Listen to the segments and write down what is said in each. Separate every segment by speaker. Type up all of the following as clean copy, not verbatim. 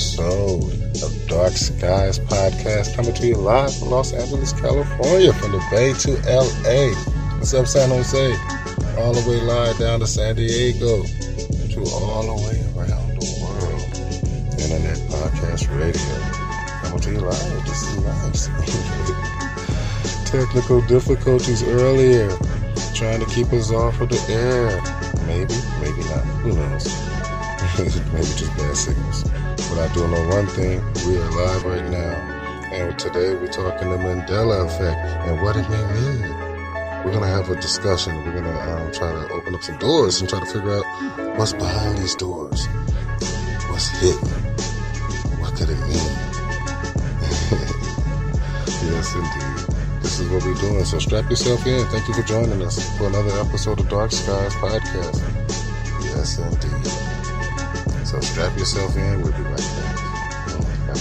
Speaker 1: episode of Darkskies Podcast, coming to you live from Los Angeles, California, from the Bay to LA. What's up, San Jose? All the way live down to San Diego, to all the way around the world. Internet podcast radio. Coming to you live. This is nice. Technical difficulties earlier, trying to keep us off of the air. Maybe not. Who knows? Maybe just bad signals. But I do know one thing. We are live right now. And today we're talking the Mandela Effect and what it may mean. We're going to have a discussion. We're going to try to open up some doors and try to figure out what's behind these doors. What's hidden? What could it mean? Yes, indeed. This is what we're doing. So strap yourself in. Thank you for joining us for another episode of Darkskies Podcast. Yes, indeed. So strap yourself in. We'll be right back. Yes,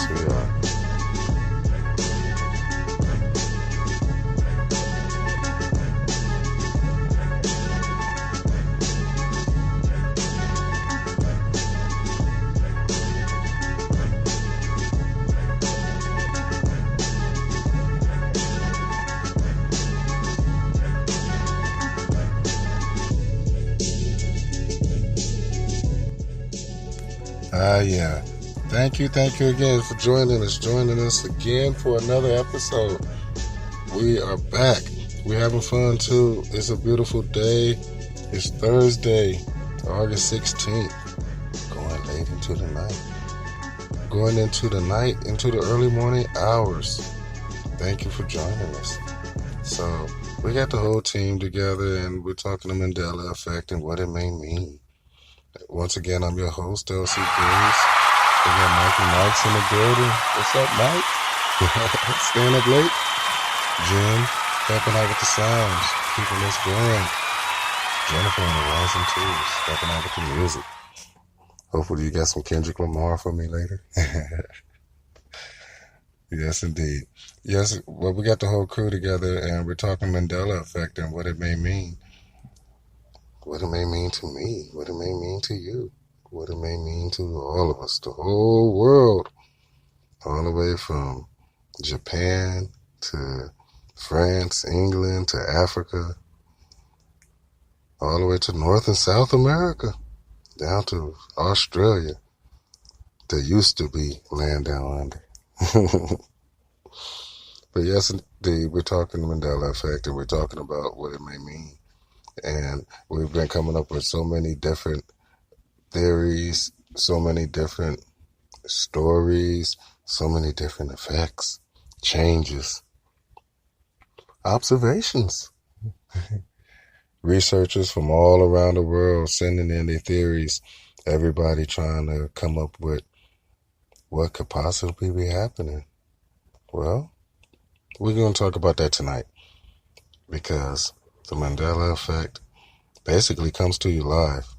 Speaker 1: we are. Yeah. Thank you again for joining us again for another episode. We are back. We're having fun too. It's a beautiful day. It's Thursday, August 16th. Going late into the night. Going into the night, into the early morning hours. Thank you for joining us. So, we got the whole team together and we're talking the Mandela Effect and what it may mean. Once again, I'm your host, LC Grace. We got Mikey Mike's in the building. What's up, Mike? Staying up late? Jim, helping out with the sounds, keeping us going. Jennifer on the ones and twos, helping out with the music. Hopefully you got some Kendrick Lamar for me later. Yes, indeed. Yes, well, we got the whole crew together, and we're talking Mandela Effect and what it may mean. What it may mean to me, what it may mean to you, what it may mean to all of us, the whole world, all the way from Japan to France, England to Africa, all the way to North and South America, down to Australia. There used to be land down under. But yes, indeed, we're talking the Mandela Effect and we're talking about what it may mean. And we've been coming up with so many different theories, so many different stories, so many different effects, changes, observations. Researchers from all around the world sending in their theories, everybody trying to come up with what could possibly be happening. Well, we're going to talk about that tonight because the Mandela Effect basically comes to you live,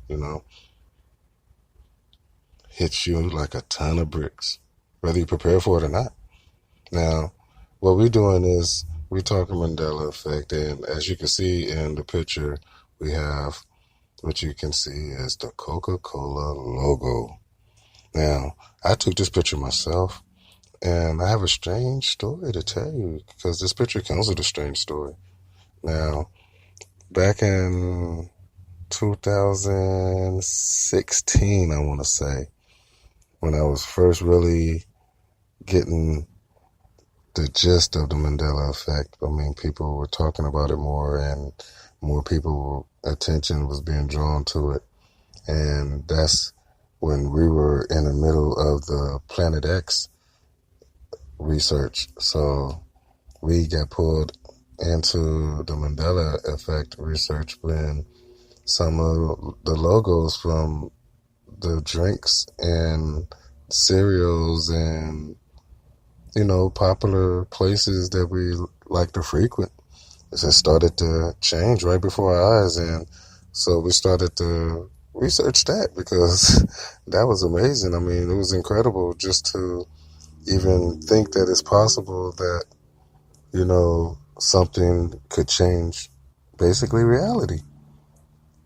Speaker 1: hits you like a ton of bricks, whether you prepare for it or not. Now, what we're doing is we're talking Mandela Effect, and as you can see in the picture, we have what you can see as the Coca-Cola logo. Now, I took this picture myself, and I have a strange story to tell you because this picture comes with a strange story. Now, back in 2016, I want to say, when I was first really getting the gist of the Mandela Effect, I mean, people were talking about it more and more attention was being drawn to it. And that's when we were in the middle of the Planet X research. So we got pulled into the Mandela Effect research when some of the logos from the drinks and cereals and, popular places that we like to frequent, it started to change right before our eyes. And so we started to research that because that was amazing. I mean, it was incredible just to even think that it's possible that, something could change basically reality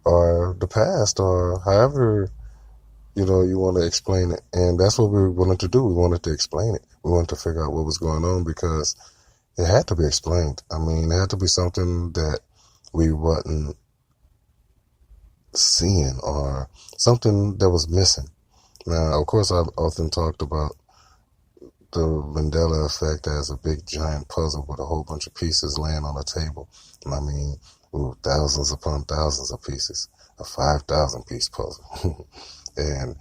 Speaker 1: or the past or however you want to explain it. And that's what we wanted to do. We wanted to explain it. We wanted to figure out what was going on because it had to be explained. I mean, it had to be something that we wasn't seeing or something that was missing. Now, of course, I've often talked about the Mandela Effect as a big giant puzzle with a whole bunch of pieces laying on a table. And I mean, thousands upon thousands of pieces, a 5,000 piece puzzle. And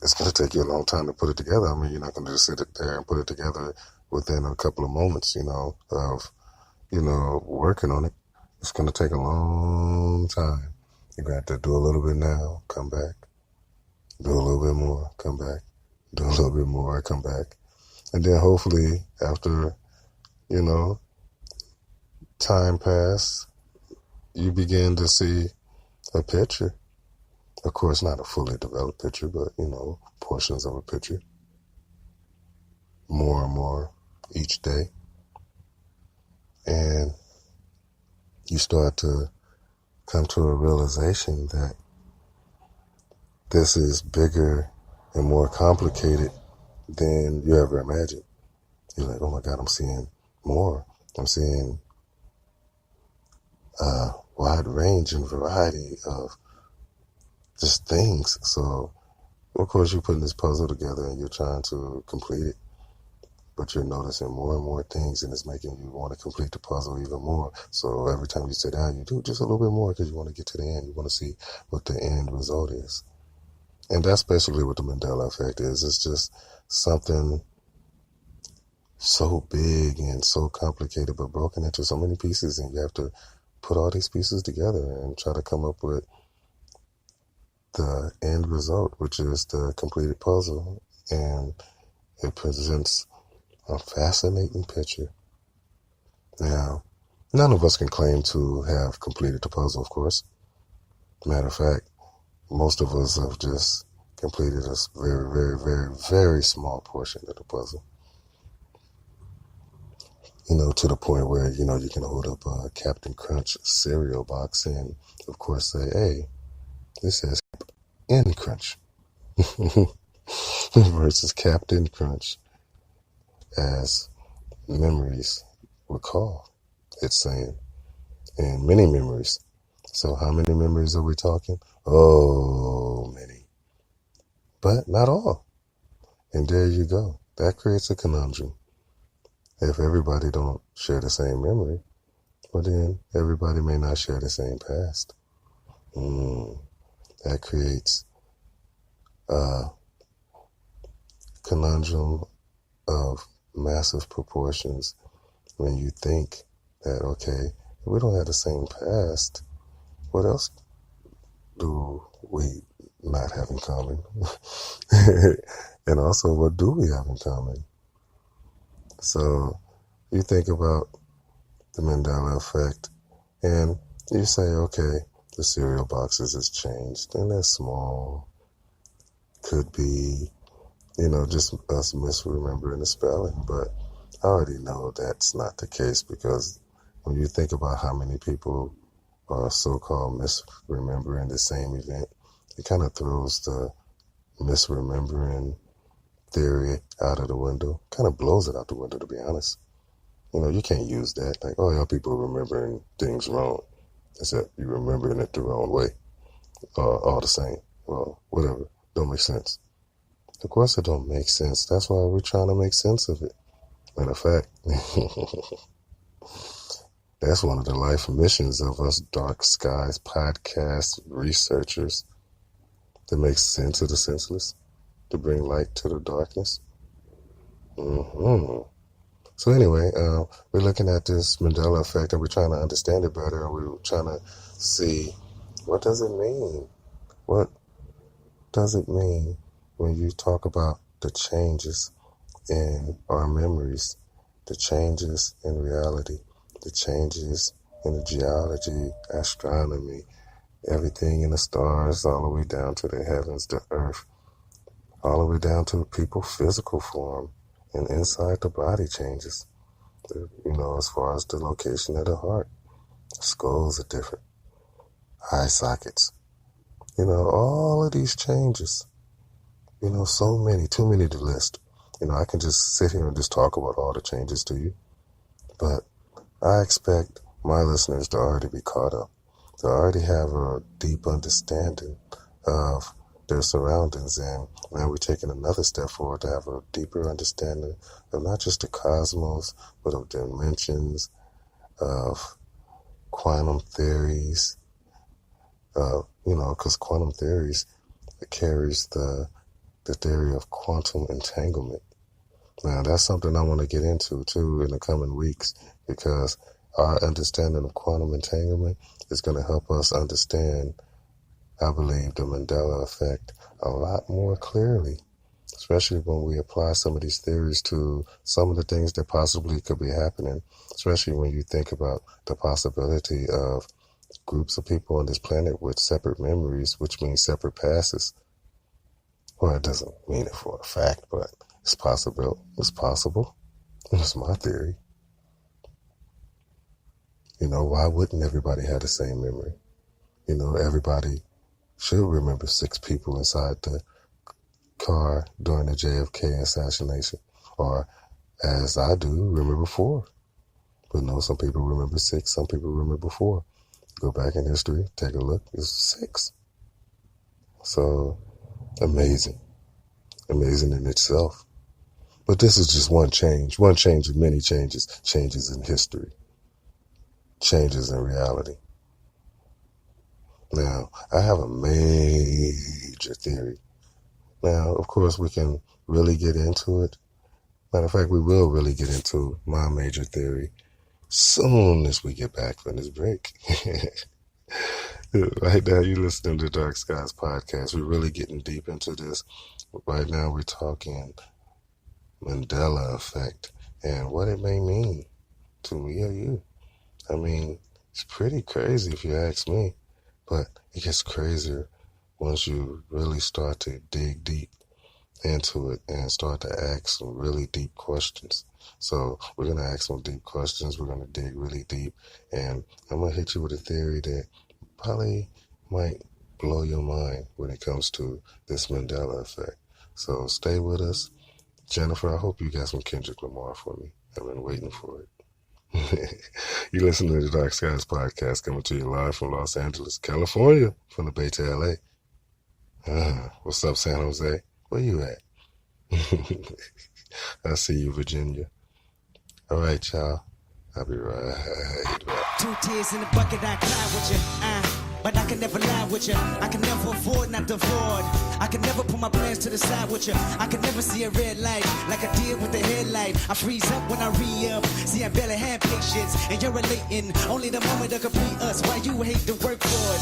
Speaker 1: it's going to take you a long time to put it together. I mean, you're not going to just sit there and put it together within a couple of moments, of, working on it. It's going to take a long time. You're going to have to do a little bit now, come back, do a little bit more, come back, do a little bit more, come back. And then hopefully after, time pass, you begin to see a picture. Of course, not a fully developed picture, but, portions of a picture. More and more each day. And you start to come to a realization that this is bigger and more complicated than you ever imagined. You're like, oh my God, I'm seeing more. I'm seeing a wide range and variety of just things. So, of course, you're putting this puzzle together and you're trying to complete it, but you're noticing more and more things, and it's making you want to complete the puzzle even more. So every time you sit down, you do just a little bit more because you want to get to the end. You want to see what the end result is. And that's basically what the Mandela Effect is. It's just something so big and so complicated, but broken into so many pieces, and you have to put all these pieces together and try to come up with the end result, which is the completed puzzle. And it presents a fascinating picture. Now, none of us can claim to have completed the puzzle, of course. Matter of fact, most of us have just completed a very, very, very, very small portion of the puzzle. To the point where, you can hold up a Captain Crunch cereal box and, of course, say, hey, this says in Crunch versus Captain Crunch as memories recall, it's saying, and many memories. So how many memories are we talking? Oh, many. But not all. And there you go. That creates a conundrum. If everybody don't share the same memory, well then everybody may not share the same past. That creates a conundrum of massive proportions when you think that, okay, if we don't have the same past, what else do we not have in common? And also, what do we have in common? So you think about the Mandela Effect and you say, okay, the cereal boxes has changed and they're small. Could be, just us misremembering the spelling, but I already know that's not the case, because when you think about how many people are so-called misremembering the same event, it kind of throws the misremembering theory out of the window, kind of blows it out the window, to be honest. You can't use that. Like, oh, y'all people remembering things wrong, except you remembering it the wrong way, all the same. Well, whatever. Don't make sense. Of course it don't make sense. That's why we're trying to make sense of it. Matter of fact, that's one of the life missions of us Darkskies Podcast researchers, to make sense of the senseless, to bring light to the darkness. So anyway, we're looking at this Mandela Effect and we're trying to understand it better, and we're trying to see, what does it mean? What does it mean when you talk about the changes in our memories, the changes in reality, the changes in the geology, astronomy, everything in the stars, all the way down to the heavens, the earth, all the way down to people's physical form, and inside the body changes. As far as the location of the heart, skulls are different, eye sockets, all of these changes. So many, too many to list. I can just sit here and just talk about all the changes to you. But I expect my listeners to already be caught up, to already have a deep understanding of their surroundings. And now we're taking another step forward to have a deeper understanding of not just the cosmos, but of dimensions, of quantum theories, because quantum theories, it carries the theory of quantum entanglement. Now, that's something I want to get into, too, in the coming weeks, because our understanding of quantum entanglement is going to help us understand, I believe, the Mandela Effect a lot more clearly, especially when we apply some of these theories to some of the things that possibly could be happening, especially when you think about the possibility of groups of people on this planet with separate memories, which means separate pasts. Well, it doesn't mean it for a fact, but it's possible. It's possible. It's my theory. Why wouldn't everybody have the same memory? Everybody should remember 6 people inside the car during the JFK assassination. Or, as I do, remember 4. But no, some people remember 6, some people remember 4. Go back in history, take a look, it's 6. So, amazing in itself. But this is just one change of many changes in history, changes in reality. Now, I have a major theory. Now, of course, we can really get into it. Matter of fact, we will really get into my major theory soon as we get back from this break. Right now, you're listening to Darkskies Podcast. We're really getting deep into this. Right now, we're talking Mandela Effect and what it may mean to me or you. I mean, it's pretty crazy if you ask me, but it gets crazier once you really start to dig deep into it and start to ask some really deep questions. So we're going to ask some deep questions. We're going to dig really deep, and I'm going to hit you with a theory that probably might blow your mind when it comes to this Mandela Effect. So stay with us. Jennifer, I hope you got some Kendrick Lamar for me. I've been waiting for it. You listen to the Darkskies Podcast, coming to you live from Los Angeles, California, from the Bay to LA. What's up, San Jose? Where you at? I see you, Virginia. All right, y'all. I'll be right back.
Speaker 2: 2 tears in the bucket, I cry with you. But I can never lie with you. I can never afford not to afford. I can never put my plans to the side with you. I can never see a red light like I did with the headlight. I freeze up when I re-up. See, I barely have patience, and you're relating. Only the moment that complete us. Why you hate to work for it?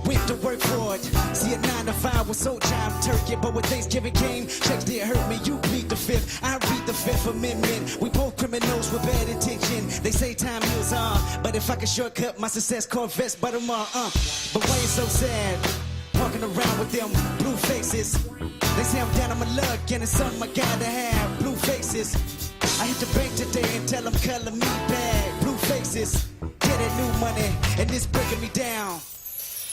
Speaker 2: Went to work for it. See, a 9 to 5 was so time turkey, but when Thanksgiving came, checks did hurt me. You plead the 5th, I read the 5th Amendment. We both criminals with bad intention. They say time heals all, but if I could shortcut my success, Corvettes, but I'm all, But why you so sad? Walking around with them blue faces. They say I'm down on my luck, and it's something I gotta have. Blue faces. I hit the bank today and tell them color me back. Blue faces. Get that new money, and it's breaking me down.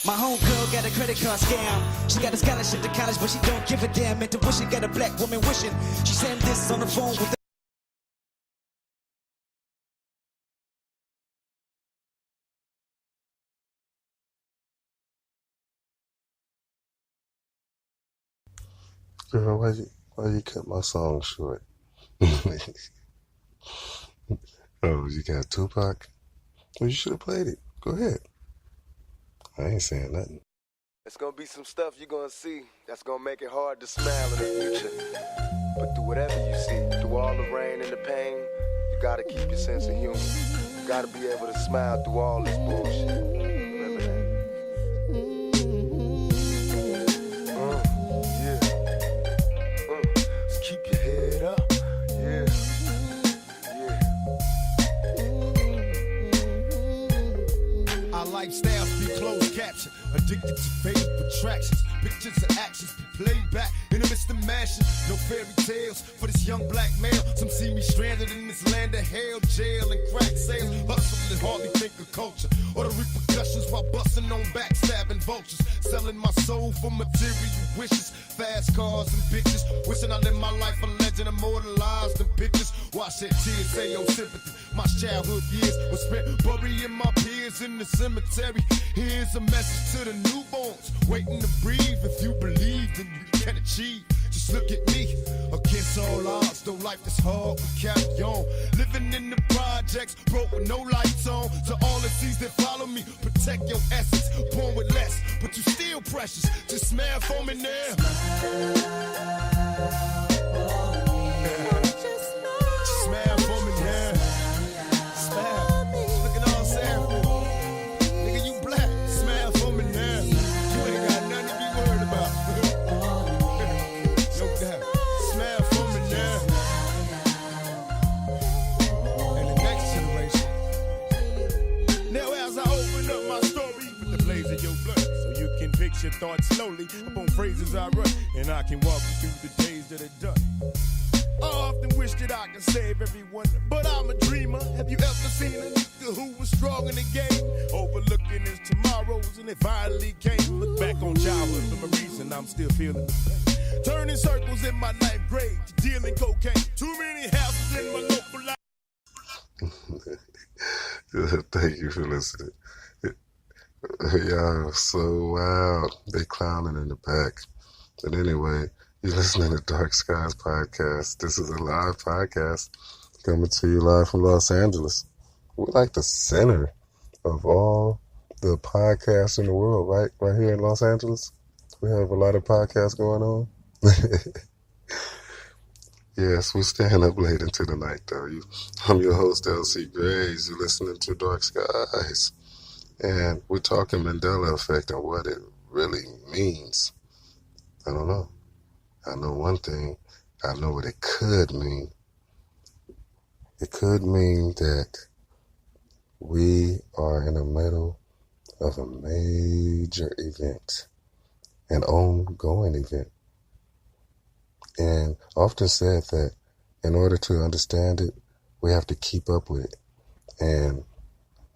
Speaker 2: My homegirl got a credit card scam. She got a scholarship to college, but she don't give a damn. Intuition got a black woman wishing. She saying this on the phone with the
Speaker 1: Girl, why you cut my song short? Oh, you got Tupac? Well, you should have played it. Go ahead. I ain't saying nothing.
Speaker 3: It's gonna be some stuff you're gonna see that's gonna make it hard to smile in the future. But through whatever you see, through all the rain and the pain, you gotta keep your sense of humor. You gotta be able to smile through all this bullshit. Remember that. Just keep your head up. Yeah.
Speaker 4: Our lifestyles be closed caption, addicted to faded attractions. Pictures of actions be played back in the midst of mashing. No fairy tales for this young black male. Some see me stranded in this land of hell, jail and crack sales. Hustle and hardly think of culture, or the repercussions while busting on backstabbing vultures, selling my soul for material wishes, fast cars and bitches, wishing I lived my life a legend, immortalized in pictures. Why shed tears, say your sympathy. My childhood years were spent burying my peers in the cemetery. Here's a message to the newborns waiting to breathe. If you believe, then you can achieve. Just look at me, against all odds, though life is hard, we carry on. Living in the projects, broke with no lights on. To all the seas that follow me, protect your essence, born with less, but you still precious. Just smile for me now. Just smile for me now. Smile. Look at all I'm saying. Nigga, you black. Smile for me now. You ain't got nothing to be worried about. No doubt. Smile for me now. And the next generation. Now as I open up my story with the blaze of your blood, so you can picture thoughts slowly upon phrases I write, and I can walk you through the days that are done. I often wish that I could save everyone, but I'm a dreamer. Have you ever seen a nigga who was strong in the game, overlooking his tomorrows, and it finally came? Look back on childhood for a reason, I'm still feeling the pain. Turning circles in my ninth grade, dealing cocaine. Too many houses in my local life.
Speaker 1: Thank you for listening. Y'all so wild. They clowning in the back. But anyway, you're listening to Darkskies Podcast. This is a live podcast coming to you live from Los Angeles. We're like the center of all the podcasts in the world, right? Right here in Los Angeles. We have a lot of podcasts going on. Yes, we're staying up late into the night, though. I'm your host, LC Grays. You're listening to Dark Skies. And we're talking Mandela Effect and what it really means. I don't know. I know one thing. I know what it could mean. It could mean that we are in the middle of a major event, an ongoing event. And often said that in order to understand it, we have to keep up with it. And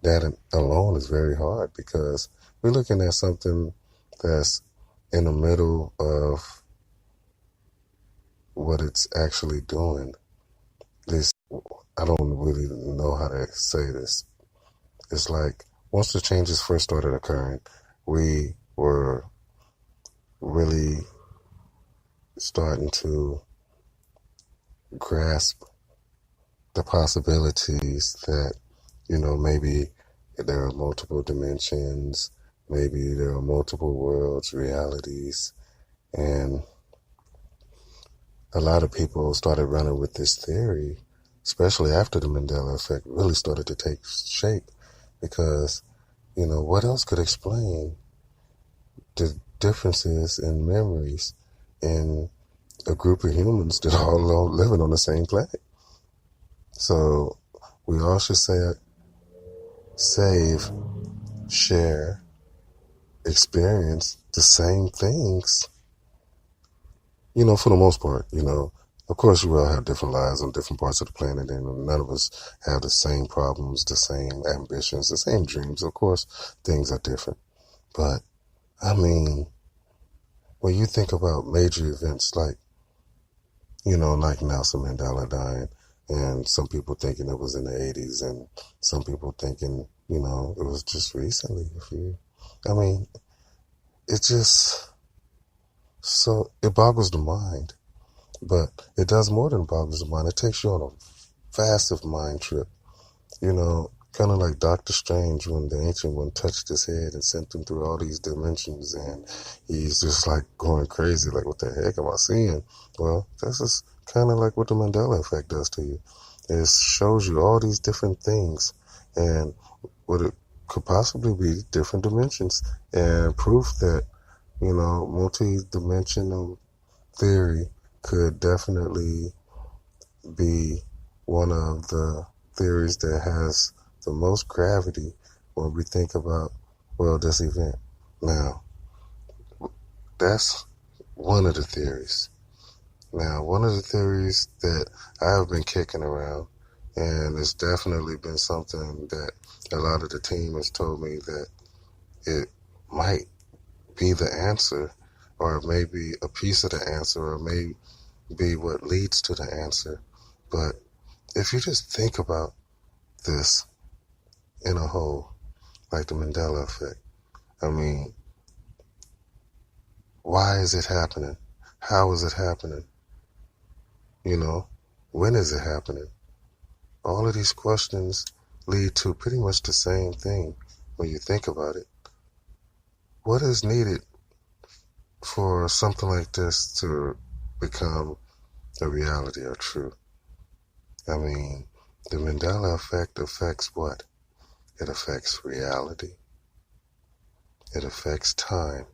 Speaker 1: that alone is very hard because we're looking at something that's in the middle of what it's actually doing. This, I don't really know how to say this. It's like once the changes first started occurring, we were really starting to grasp the possibilities that, maybe there are multiple dimensions, maybe there are multiple worlds, realities, and a lot of people started running with this theory, especially after the Mandela Effect really started to take shape, because, what else could explain the differences in memories in a group of humans that are all living on the same planet? So we all should save, share, experience the same things, for the most part. Of course, we all have different lives on different parts of the planet, and none of us have the same problems, the same ambitions, the same dreams. Of course, things are different. But, when you think about major events like, like Nelson Mandela dying, and some people thinking it was in the 80s, and some people thinking, it was just recently. It boggles the mind. But it does more than boggles the mind. It takes you on a massive mind trip. Kind of like Doctor Strange when the Ancient One touched his head and sent him through all these dimensions, and he's just like going crazy, like, what the heck am I seeing? Well, this is kind of like what the Mandela Effect does to you. It shows you all these different things and what it could possibly be different dimensions, and proof that, multi-dimensional theory could definitely be one of the theories that has the most gravity when we think about, this event. Now, that's one of the theories. Now, one of the theories that I have been kicking around And it's definitely been something that a lot of the team has told me that it might be the answer, or maybe a piece of the answer, or may be what leads to the answer. But if you just think about this in a whole, like the Mandela Effect, I mean, why is it happening? How is it happening? You know, when is it happening? All of these questions lead to pretty much the same thing when you think about it. What is needed for something like this to become a reality or true? I mean, the Mandela Effect affects what? It affects reality. It affects time.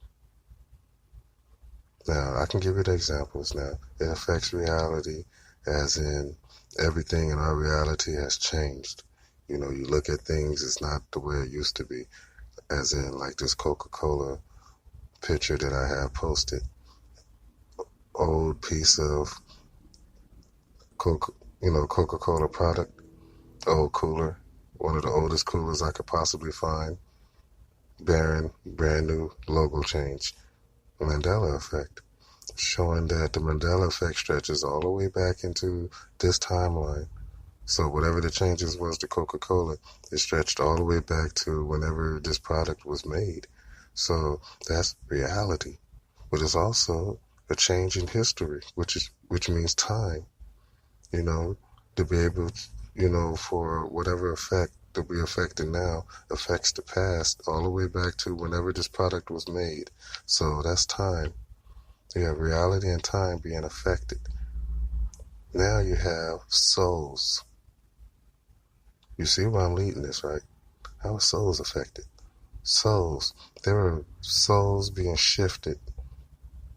Speaker 1: Now, I can give you the examples now. It affects reality as in everything in our reality has changed. You know, you look at things, it's not the way it used to be. As in, like this Coca-Cola picture that I have posted. Old piece of Coca-Cola product. Old cooler. One of the oldest coolers I could possibly find. Bearing brand new logo change. The Mandela Effect. Showing that the Mandela Effect stretches all the way back into this timeline. So whatever the changes was to Coca-Cola, it stretched all the way back to whenever this product was made. So that's reality. But it's also a change in history, which means time. You know, to be able to, for whatever effect to be affected now affects the past all the way back to whenever this product was made. So that's time. You have reality and time being affected. Now you have souls. You see why I'm leading this, right? How are souls affected? Souls. There are souls being shifted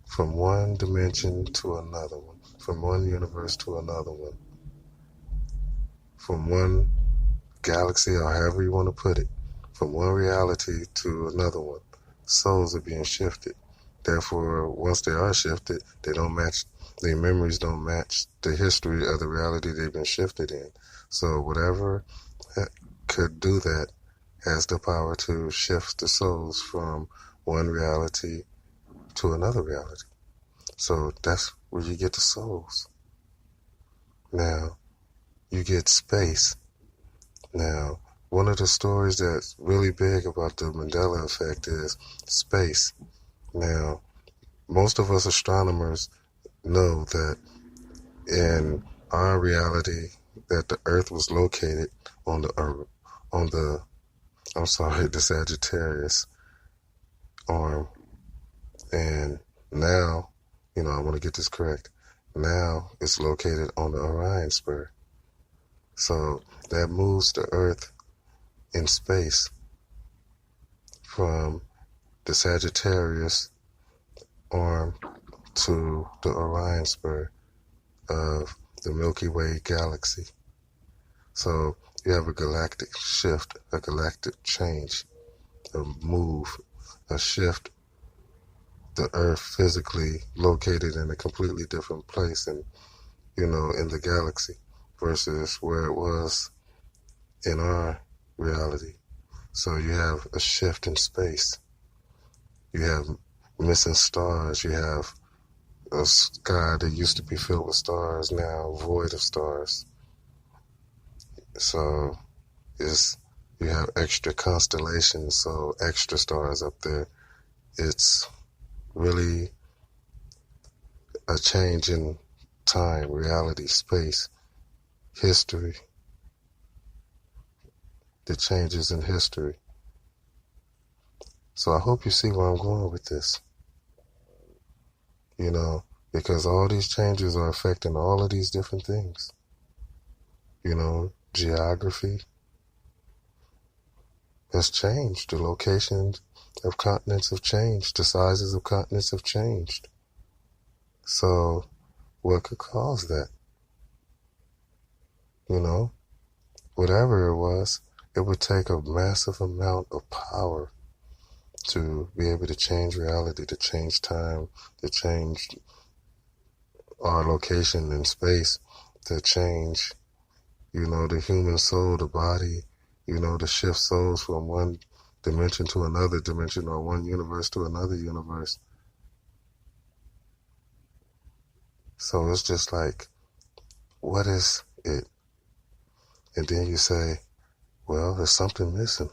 Speaker 1: from one dimension to another one, from one universe to another one, from one galaxy, or however you want to put it, from one reality to another one. Souls are being shifted. Therefore, once they are shifted, they don't match, their memories don't match the history of the reality they've been shifted in. So whatever could do that has the power to shift the souls from one reality to another reality. So that's where you get the souls. Now, you get space. Now, one of the stories that's really big about the Mandela Effect is space. Now, most of us astronomers know that in our reality that the Earth was located on the Sagittarius arm. And now, I want to get this correct. Now it's located on the Orion spur. So that moves the Earth in space from the Sagittarius arm to the Orion spur of the Milky Way galaxy. So you have a galactic shift, a galactic change, a move, a shift. The Earth physically located in a completely different place in the galaxy versus where it was in our reality. So you have a shift in space. You have missing stars. You have a sky that used to be filled with stars, now void of stars. So you have extra constellations, so extra stars up there. It's really a change in time, reality, space, history. The changes in history. So I hope you see where I'm going with this. Because all these changes are affecting all of these different things. Geography has changed. The locations of continents have changed. The sizes of continents have changed. So what could cause that? Whatever it was, it would take a massive amount of power to be able to change reality, to change time, to change our location in space, to change the human soul, the body, to shift souls from one dimension to another dimension or one universe to another universe. So it's just like, what is it? And then you say, well, there's something missing.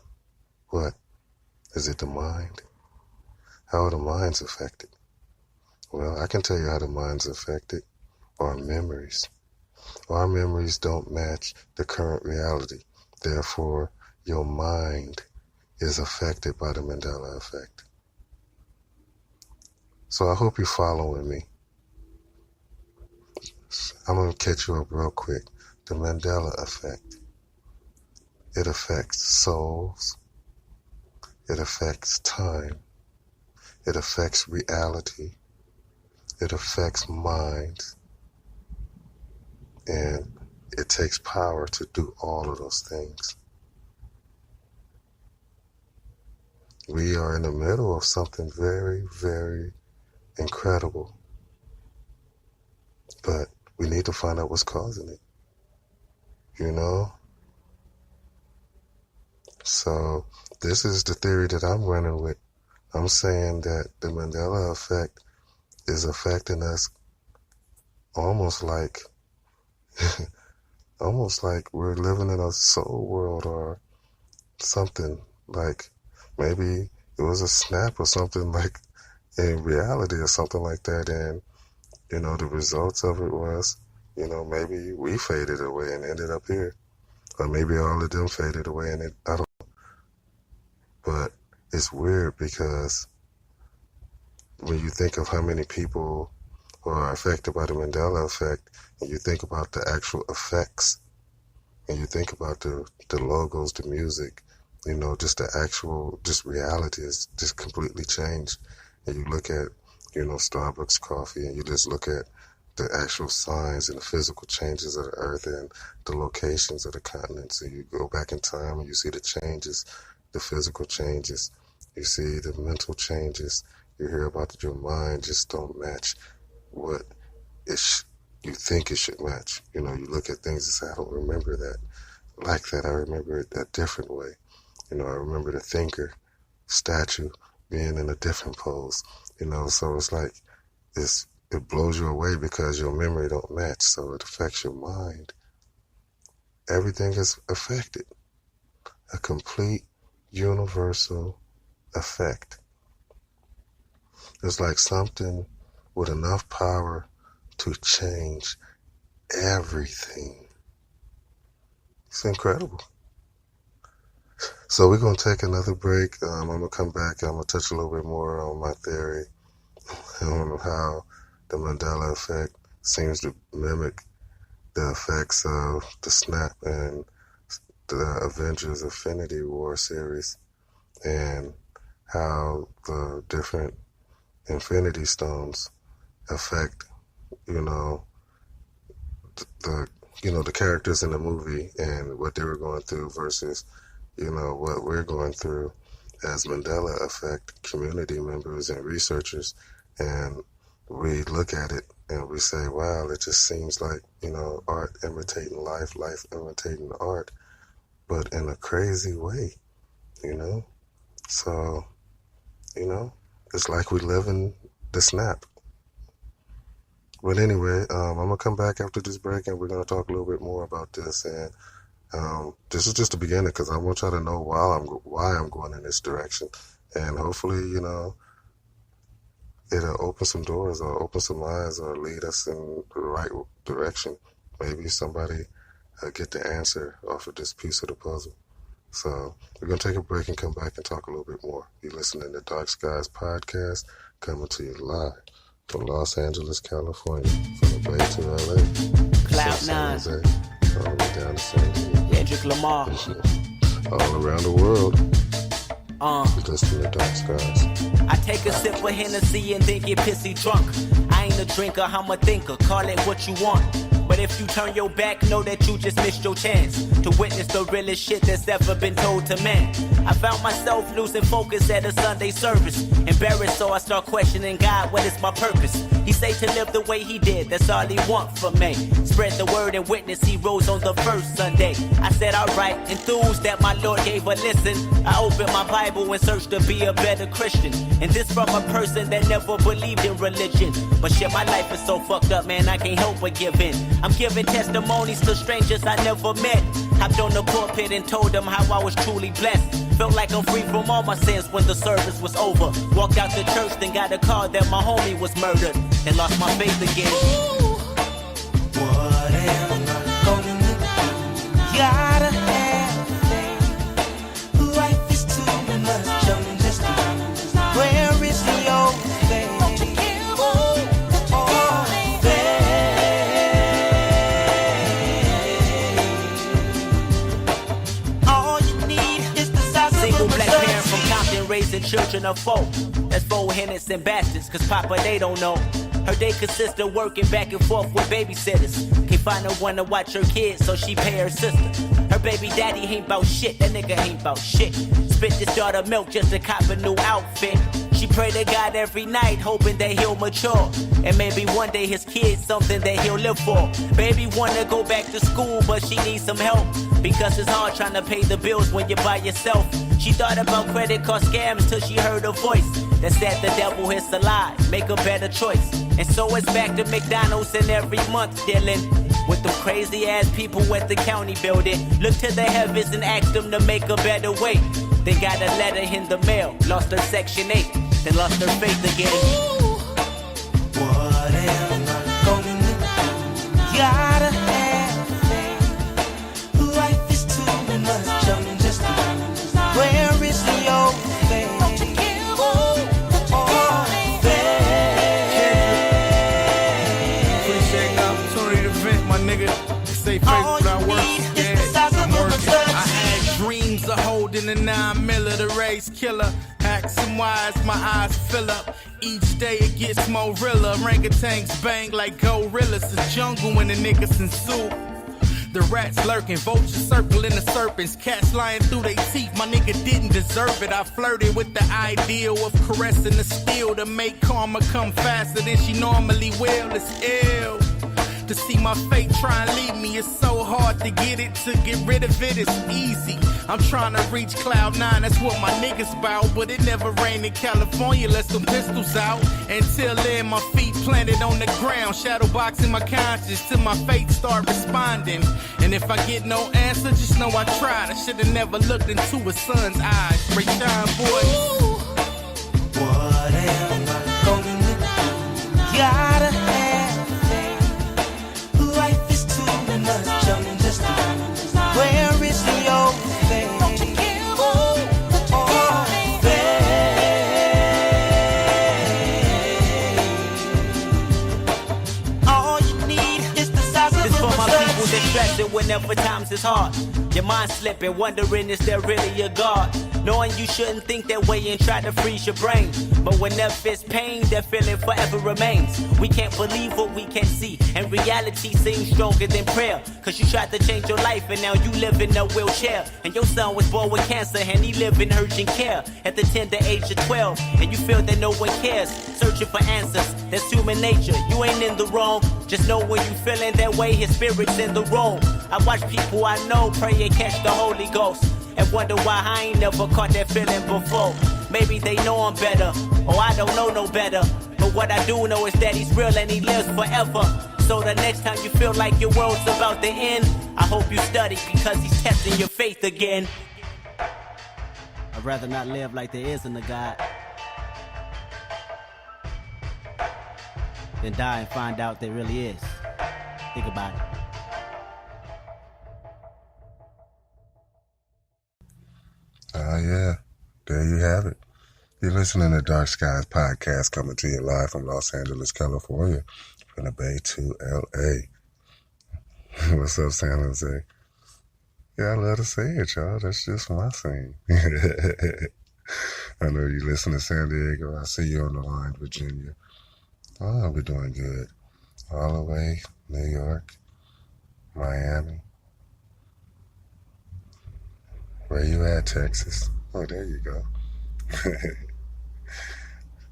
Speaker 1: What? Is it the mind? How are the minds affected? Well, I can tell you how the mind's affected. Our memories. Our memories don't match the current reality. Therefore, your mind is affected by the Mandela Effect. So I hope you're following me. I'm going to catch you up real quick. The Mandela Effect. It affects souls. It affects time. It affects reality. It affects minds. And it takes power to do all of those things. We are in the middle of something very, very incredible. But we need to find out what's causing it. So this is the theory that I'm running with. I'm saying that the Mandela Effect is affecting us almost like we're living in a soul world or something. Like maybe it was a snap or something, like in reality or something like that. And, the results of it was, maybe we faded away and ended up here. Or maybe all of them faded away and I don't know. But it's weird because when you think of how many people are affected by the Mandela Effect, and you think about the actual effects, and you think about the logos, the music, just the actual, just reality is just completely changed. And you look at, Starbucks coffee, and you just look at the actual signs and the physical changes of the earth and the locations of the continents. And you go back in time and you see the changes, the physical changes. You see the mental changes. You hear about your mind just don't match what you think it should match. You look at things and say, I don't remember that like that. I remember it a different way. I remember the thinker statue being in a different pose. So it's like it blows you away because your memory don't match. So it affects your mind. Everything is affected. A complete universal effect. It's like something with enough power to change everything. It's incredible. So we're going to take another break. I'm going to come back and I'm going to touch a little bit more on my theory on how the Mandela Effect seems to mimic the effects of the Snap and the Avengers Infinity War series, and how the different Infinity Stones affect, the characters in the movie and what they were going through versus, what we're going through as Mandela Effect community members and researchers. And we look at it and we say, wow, it just seems like, art imitating life, life imitating art, but in a crazy way, So, it's like we live in the Snap. But anyway, I'm going to come back after this break and we're going to talk a little bit more about this. And this is just the beginning because I want y'all to know why I'm going in this direction. And hopefully, it'll open some doors or open some eyes or lead us in the right direction. Maybe somebody get the answer off of this piece of the puzzle. So we're going to take a break and come back and talk a little bit more. You're listening to Darkskies Podcast, coming to you live from Los Angeles, California, from the Bay to LA.
Speaker 2: Cloud Nine.
Speaker 1: San Jose, all the way down to San Diego.
Speaker 2: Kendrick Lamar.
Speaker 1: All around the world. You're listening to Darkskies.
Speaker 2: I take a sip of Hennessy and then get pissy drunk. I ain't a drinker, I'm a thinker. Call it what you want. But if you turn your back, know that you just missed your chance to witness the realest shit that's ever been told to man. I found myself losing focus at a Sunday service. Embarrassed, so I start questioning God, what is my purpose?
Speaker 5: He say to live the way he did, that's all he want from me. Spread the word and witness, he rose on the first Sunday. I said alright, enthused that my Lord gave a listen. I opened my Bible and searched to be a better Christian. And this from a person that never believed in religion. But shit, my life is so fucked up, man, I can't help but give in. I'm giving testimonies to strangers I never met. Hopped on the pulpit and told them how I was truly blessed. Felt like I'm free from all my sins when the service was over. Walked out the church, then got a call that my homie was murdered. And lost my faith again.
Speaker 2: Ooh, what am I gonna do? Gotta have faith. Life is too much, I'm just where is the old faith?
Speaker 5: Raising children of four. That's 4 Hennets and bastards, cause Papa they don't know. Her day consists of working back and forth with babysitters. Can't find no one to watch her kids, so she pay her sister. Her baby daddy ain't bout shit, that nigga ain't bout shit. Spit this daughter milk just to cop a new outfit. She pray to God every night, hoping that he'll mature. And maybe one day his kid's something that he'll live for. Baby wanna go back to school, but she needs some help. Because it's hard trying to pay the bills when you're by yourself. She thought about credit card scams till she heard a voice that said the devil is a lie, make a better choice. And so it's back to McDonald's and every month dealing with them crazy ass people at the county building. Look to the heavens and ask them to make a better way. They got a letter in the mail, lost her Section 8, then lost her faith again.
Speaker 2: Ooh, what am I gonna do? Gotta have faith. Life is too much, I'm just where is the old faith?
Speaker 6: Appreciate the opportunity to vent, my nigga. Stay faithful without work. I'm working. I had dreams of holding a 9 miller to raise killer. Hacks and wires, my eyes fill up. Each day it gets more realer. Orangutans bang like gorillas. The jungle when the niggas in soup. The rats lurking, vultures circling the serpents, cats lying through their teeth. My nigga didn't deserve it. I flirted with the ideal of caressing the steel to make karma come faster than she normally will. It's ill to see my fate try and leave me. It's so hard to get it, to get rid of it, it's easy. I'm trying to reach cloud 9, that's what my niggas bout. But it never rained in California, let some pistols out. Until then, my feet planted on the ground, shadow boxing my conscience till my fate start responding. And if I get no answer, just know I tried. I should've never looked into a son's eyes. Break down, boy.
Speaker 2: Ooh, what am I gonna do? Gotta have faith. Life is too much, I'm just where is the old faith? All you need is the size of
Speaker 5: This for my people distracted whenever times is hard. Your mind slipping, wondering is there really a God? Knowing you shouldn't think that way and try to freeze your brain. But whenever it's pain, that feeling forever remains. We can't believe what we can't see, and reality seems stronger than prayer. Cause you tried to change your life and now you live in a wheelchair. And your son was born with cancer and he live in urgent care at the tender age of 12. And you feel that no one cares, searching for answers. That's human nature, you ain't in the wrong. Just know when you feeling that way, his spirit's in the room. I watch people I know pray and catch the Holy Ghost, and wonder why I ain't never caught that feeling before. Maybe they know I'm better, or I don't know no better. But what I do know is that he's real and he lives forever. So the next time you feel like your world's about to end, I hope you study because he's testing your faith again.
Speaker 7: I'd rather not live like there isn't a God than die and find out there really is. Think about it.
Speaker 1: Yeah, there you have it. You're listening to Darkskies Podcast, coming to you live from Los Angeles, California, from the Bay to LA. What's up, San Jose? Yeah, I love to say it, y'all. That's just my thing. I know you listen to San Diego. I see you on the line, Virginia. Oh, we're doing good. All the way, New York, Miami. Where you at, Texas? Oh, there you go.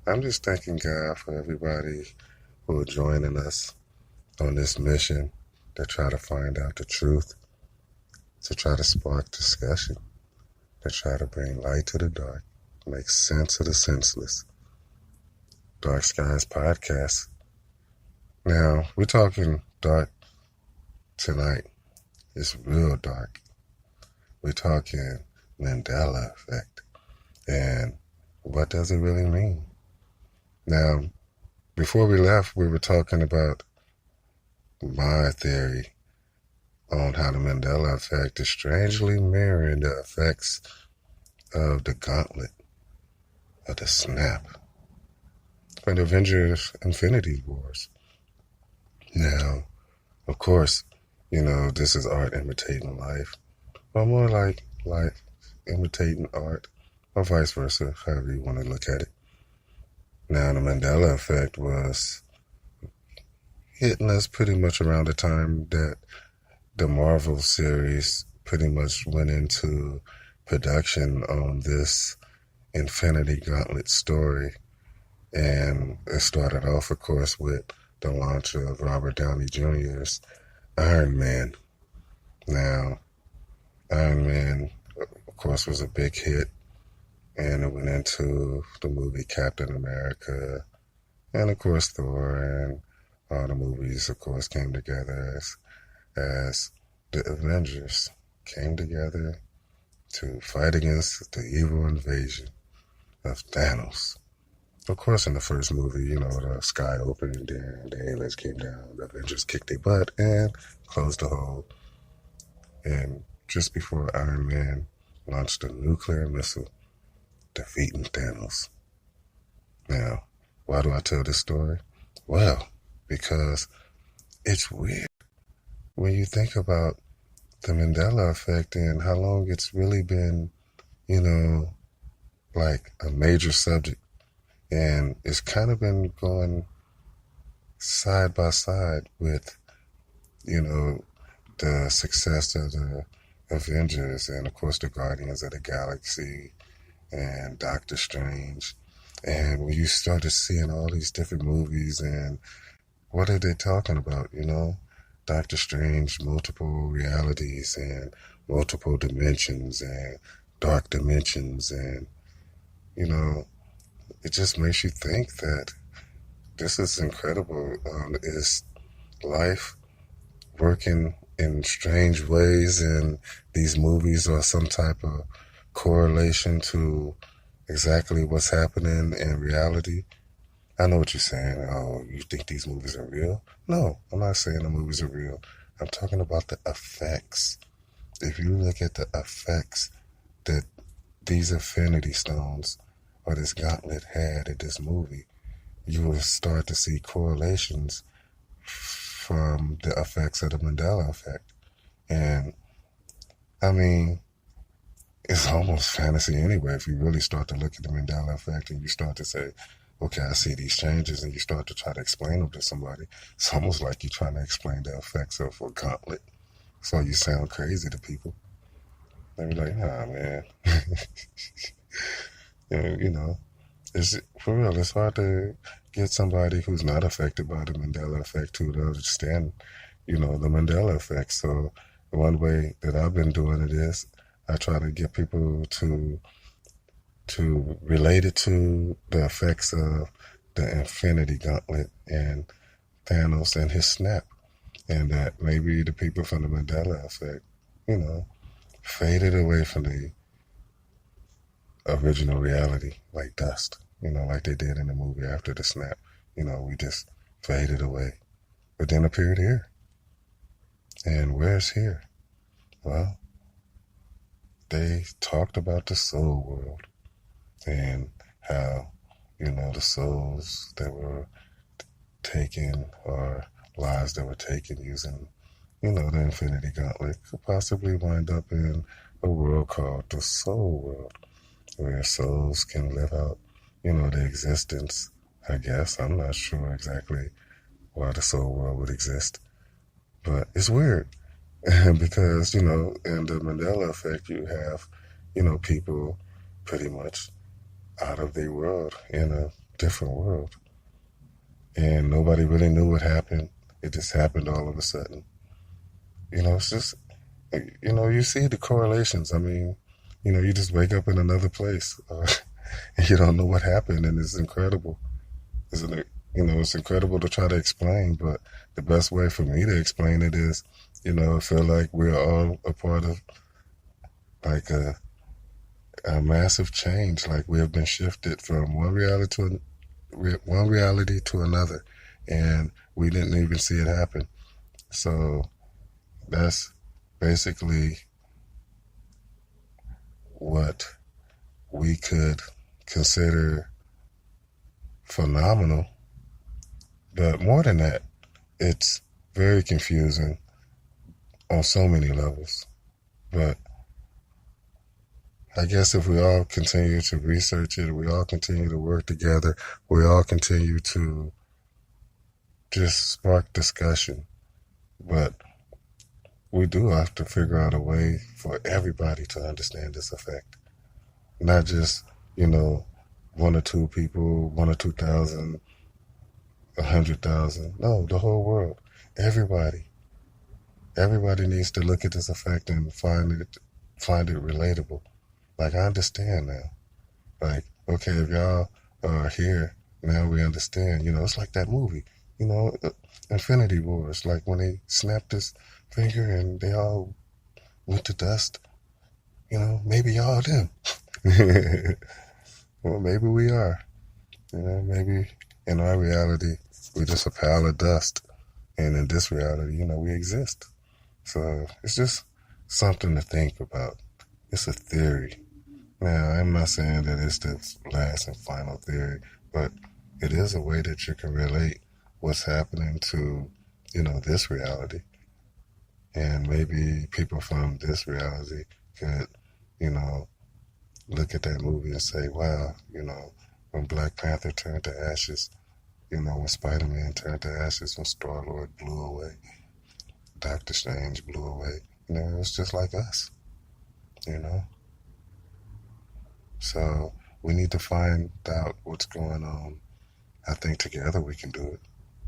Speaker 1: I'm just thanking God for everybody who are joining us on this mission to try to find out the truth, to try to spark discussion, to try to bring light to the dark, make sense of the senseless. Darkskies Podcast. Now, we're talking dark tonight. It's real dark. We're talking Mandela Effect. And what does it really mean? Now, before we left, we were talking about my theory on how the Mandela Effect is strangely mirroring the effects of the gauntlet, of the snap, and Avengers Infinity Wars. Now, of course, this is art imitating life, but more like life imitating art, or vice versa, however you want to look at it. Now, the Mandela Effect was hitting us pretty much around the time that the Marvel series pretty much went into production on this Infinity Gauntlet story. And it started off, of course, with the launch of Robert Downey Jr.'s Iron Man. Now, Iron Man, of course, was a big hit. And it went into the movie Captain America. And, of course, Thor and all the movies, of course, came together as the Avengers came together to fight against the evil invasion of Thanos. Of course, in the first movie, the sky opened and the aliens came down, the Avengers kicked their butt and closed the hole. And just before Iron Man launched a nuclear missile, defeating Thanos. Now, why do I tell this story? Well, because it's weird when you think about the Mandela Effect and how long it's really been, like a major subject. And it's kind of been going side by side with, the success of the Avengers and, of course, the Guardians of the Galaxy and Doctor Strange. And when you started seeing all these different movies and what are they talking about, Doctor Strange, multiple realities and multiple dimensions and dark dimensions and, it just makes you think that this is incredible. Is life working in strange ways in these movies or some type of correlation to exactly what's happening in reality? I know what you're saying. Oh, you think these movies are real? No, I'm not saying the movies are real. I'm talking about the effects. If you look at the effects that these Infinity Stones or this gauntlet had in this movie, you will start to see correlations from the effects of the Mandela Effect. And, I mean, it's almost fantasy anyway if you really start to look at the Mandela Effect and you start to say, okay, I see these changes, and you start to try to explain them to somebody. It's almost like you're trying to explain the effects of a gauntlet. So you sound crazy to people. They be like, nah, man. It's for real. It's hard to get somebody who's not affected by the Mandela Effect to understand, the Mandela Effect. So one way that I've been doing it is I try to get people to relate it to the effects of the Infinity Gauntlet and Thanos and his snap. And that maybe the people from the Mandela Effect, faded away from the original reality like dust, like they did in the movie after the snap. We just faded away, but then appeared here. And where's here? Well, they talked about the soul world and how, the souls that were taken or lives that were taken using, the Infinity Gauntlet could possibly wind up in a world called the soul world, where souls can live out, their existence, I guess. I'm not sure exactly why the soul world would exist, but it's weird because, in the Mandela Effect, you have, people pretty much out of their world in a different world. and nobody really knew what happened. It just happened all of a sudden. It's just, you see the correlations. I mean, you just wake up in another place, and you don't know what happened, and it's incredible, isn't it? It's incredible to try to explain, but the best way for me to explain it is, I feel like we're all a part of like a massive change. Like we have been shifted from one reality to another, and we didn't even see it happen. So that's basically what we could consider phenomenal. But more than that, it's very confusing on so many levels. But I guess if we all continue to research it, we all continue to work together, we all continue to just spark discussion. But we do have to figure out a way for everybody to understand this effect. Not just, one or two people, 1 or 2,000, 100,000. No, the whole world. Everybody. Everybody needs to look at this effect and find it relatable. Like, I understand now. Like, okay, if y'all are here, now we understand. It's like that movie, Infinity Wars. Like when they snapped his finger and they all went to dust. Maybe y'all them. Well, maybe we are. Maybe in our reality, we're just a pile of dust. And in this reality, we exist. So it's just something to think about. It's a theory. Now, I'm not saying that it's the last and final theory, but it is a way that you can relate what's happening to, this reality. And maybe people from this reality could, look at that movie and say, wow, when Black Panther turned to ashes, when Spider-Man turned to ashes, when Star-Lord blew away, Doctor Strange blew away, it's just like us, So we need to find out what's going on. I think together we can do it.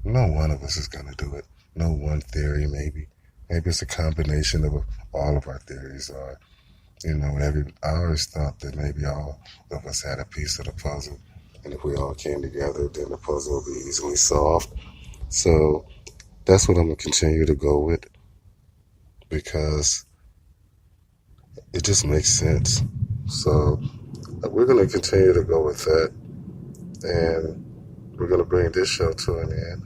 Speaker 1: No one of us is going to do it. No one theory, maybe. Maybe it's a combination of all of our theories. Or, I always thought that maybe all of us had a piece of the puzzle. And if we all came together, then the puzzle would be easily solved. So that's what I'm going to continue to go with, because it just makes sense. So we're going to continue to go with that. And we're going to bring this show to an end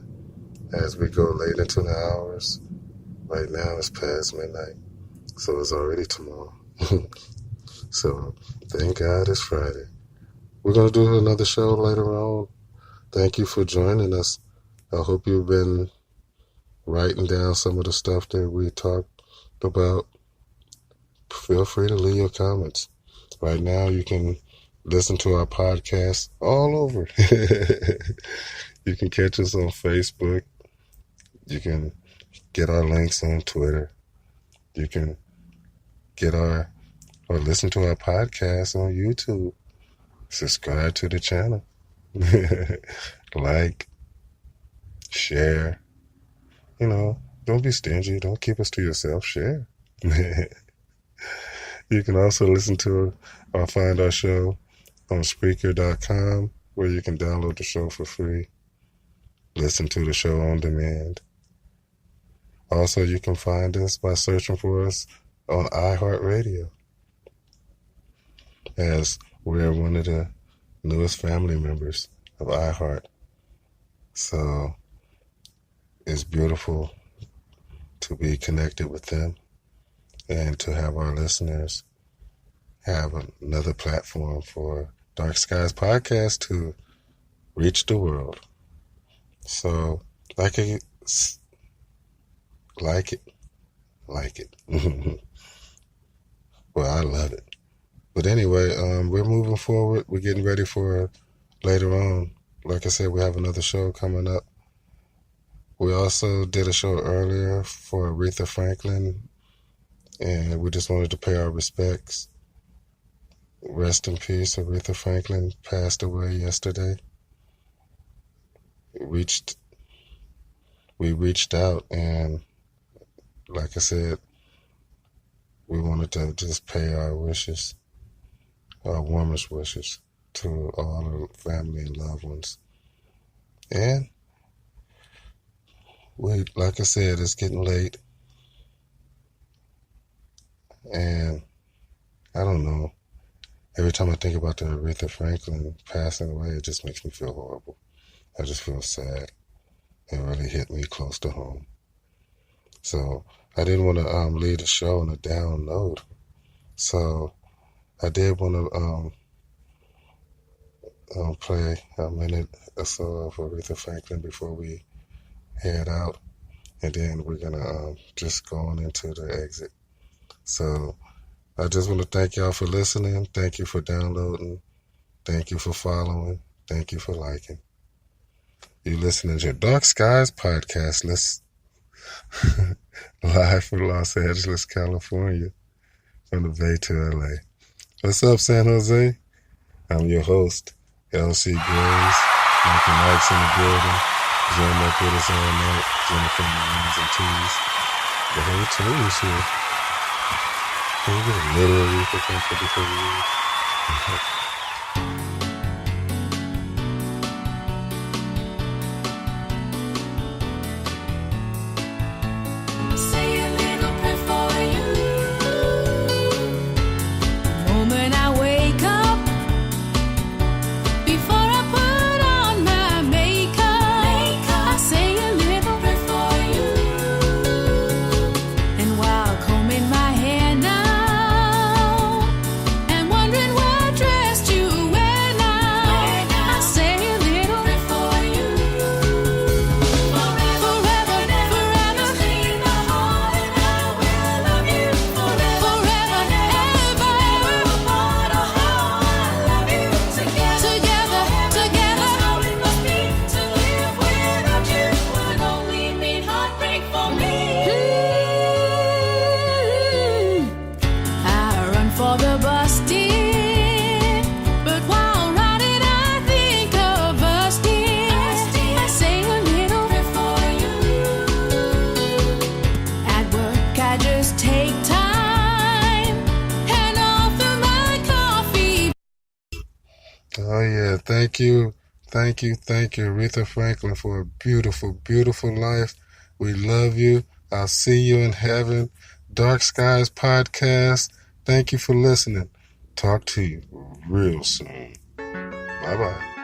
Speaker 1: as we go late into the hours. Right now it's past midnight, so it's already tomorrow. So thank God it's Friday. We're going to do another show later on. Thank you for joining us. I hope you've been writing down some of the stuff that we talked about. Feel free to leave your comments. Right now you can listen to our podcast all over. You can catch us on Facebook. You can get our links on Twitter. You can listen to our podcast on YouTube. Subscribe to the channel. Like, share. Don't be stingy. Don't keep us to yourself. Share. You can also listen to or find our show on Spreaker.com, where you can download the show for free. Listen to the show on demand. Also, you can find us by searching for us on iHeartRadio, as we're one of the newest family members of iHeart. So it's beautiful to be connected with them and to have our listeners have another platform for Darkskies Podcast to reach the world. So like it. Well, I love it. But anyway, we're moving forward. We're getting ready for later on. Like I said, we have another show coming up. We also did a show earlier for Aretha Franklin, and we just wanted to pay our respects. Rest in peace. Aretha Franklin passed away yesterday. reached out, and like I said, we wanted to just pay our wishes, our warmest wishes to all the family and loved ones. And like I said, it's getting late, and I don't know. Every time I think about the Aretha Franklin passing away, it just makes me feel horrible. I just feel sad. It really hit me close to home. So I didn't want to leave the show on a down note. So I did want to play a minute or so of Aretha Franklin before we head out. And then we're going to just go on into the exit. So I just want to thank y'all for listening. Thank you for downloading. Thank you for following. Thank you for liking. You listening to Darkskies Podcast. Live from Los Angeles, California, from the Bay to LA. What's up, San Jose? I'm your host, LC Graves. Michael Mike's in the building. Jim up with us all night. Jennifer in the ones and twos. The whole team is here. Can we get a little Aretha Franklin before we leave? Oh, yeah. Thank you, Aretha Franklin, for a beautiful, beautiful life. We love you. I'll see you in heaven. Darkskies Podcast. Thank you for listening. Talk to you real soon. Bye-bye.